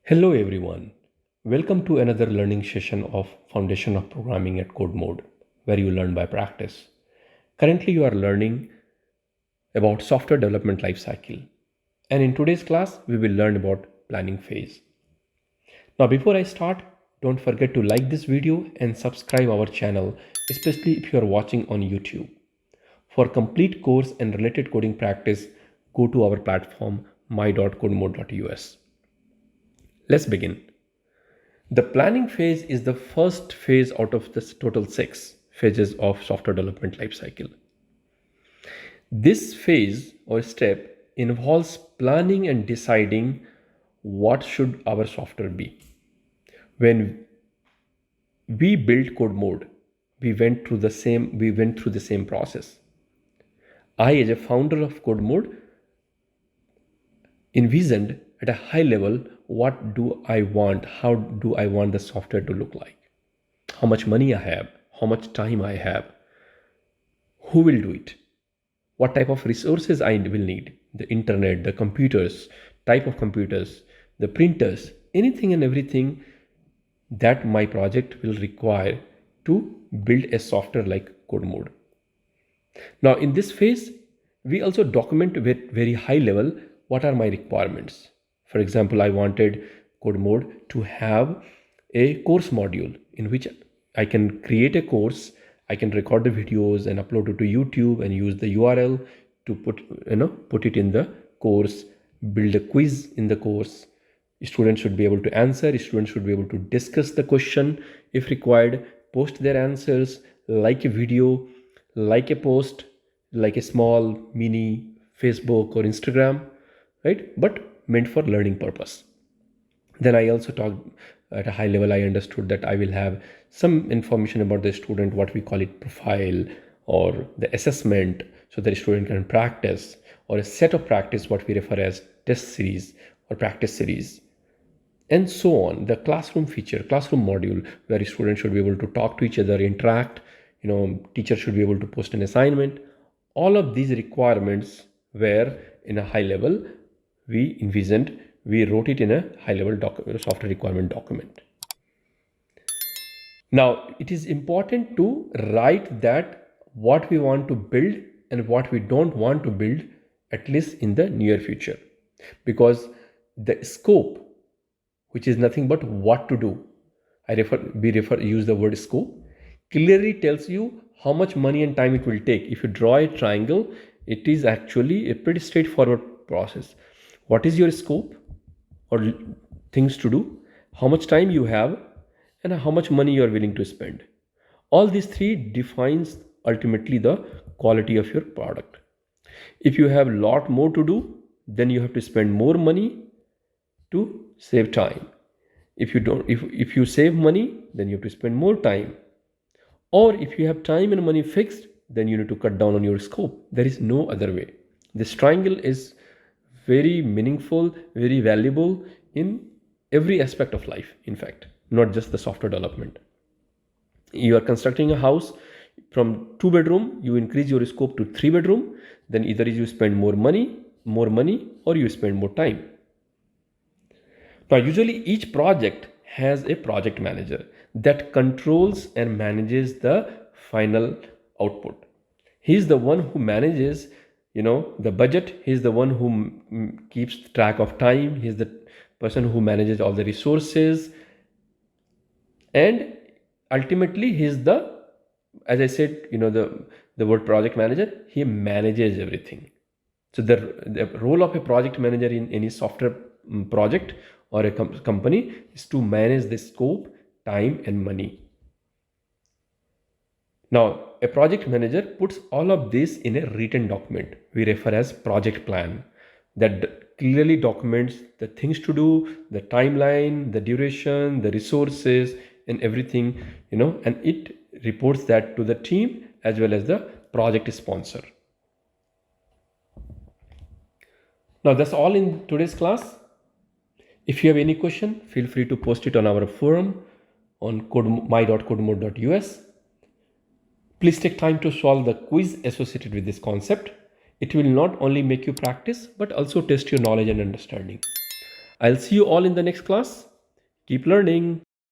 Hello everyone. Welcome to another learning session of Foundation of Programming at CodeMode, where you learn by practice. Currently you are learning about software development lifecycle. And in today's class, we will learn about planning phase. Now before I start, don't forget to like this video and subscribe our channel, especially if you are watching on YouTube. For complete course and related coding practice, go to our platform my.codemode.us. Let's begin. The planning phase is the first phase out of the total 6 phases of software development lifecycle. This phase or step involves planning and deciding what should our software be. When we built CodeMode, we went through the same process. I, as a founder of CodeMode, envisioned at a high level what do I want, how do I want the software to look like, how much money I have, how much time I have, who will do it, what type of resources I will need, the internet, the computers, type of computers, the printers, anything and everything that my project will require to build a software like CodeMode. Now in this phase, we also document with very high level what are my requirements. For example, I wanted CodeMode to have a course module in which I can create a course, I can record the videos and upload it to YouTube and use the URL to put it in the course, build a quiz in the course. Students should be able to answer, students should be able to discuss the question if required, post their answers, like a video, like a post, like a small mini Facebook or Instagram, right? But meant for learning purpose. Then I also talked at a high level, I understood that I will have some information about the student, what we call it profile or the assessment, so that a student can practice, or a set of practice, what we refer as test series or practice series, and so on. The classroom feature, classroom module, where students should be able to talk to each other, interact, teacher should be able to post an assignment. All of these requirements were in a high level, we envisioned, we wrote it in a high level software requirement document. Now it is important to write that what we want to build and what we don't want to build, at least in the near future, because the scope, which is nothing but what to do, use the word scope, clearly tells you how much money and time it will take. If you draw a triangle, it is actually a pretty straightforward process. What is your scope or things to do, how much time you have, and how much money you are willing to spend. All these three defines ultimately the quality of your product. If you have a lot more to do, then you have to spend more money to save time. If you save money, then you have to spend more time. Or if you have time and money fixed, then you need to cut down on your scope. There is no other way. This triangle is very meaningful, very valuable in every aspect of life, in fact, not just the software development. You are constructing a house from 2 bedroom, you increase your scope to 3 bedroom, then either you spend more money, or you spend more time. Now, usually each project has a project manager that controls and manages the final output. He is the one who manages the budget. He's the one who keeps track of time. He's the person who manages all the resources, and ultimately he's the, as I said, the word project manager, he manages everything. So the role of a project manager in any software project or a company is to manage the scope, time, and money. Now, a project manager puts all of this in a written document we refer as project plan, that clearly documents the things to do, the timeline, the duration, the resources, and everything, and it reports that to the team as well as the project sponsor. Now that's all in today's class. If you have any question, feel free to post it on our forum on my.codemode.us. Please take time to solve the quiz associated with this concept. It will not only make you practice, but also test your knowledge and understanding. I'll see you all in the next class. Keep learning.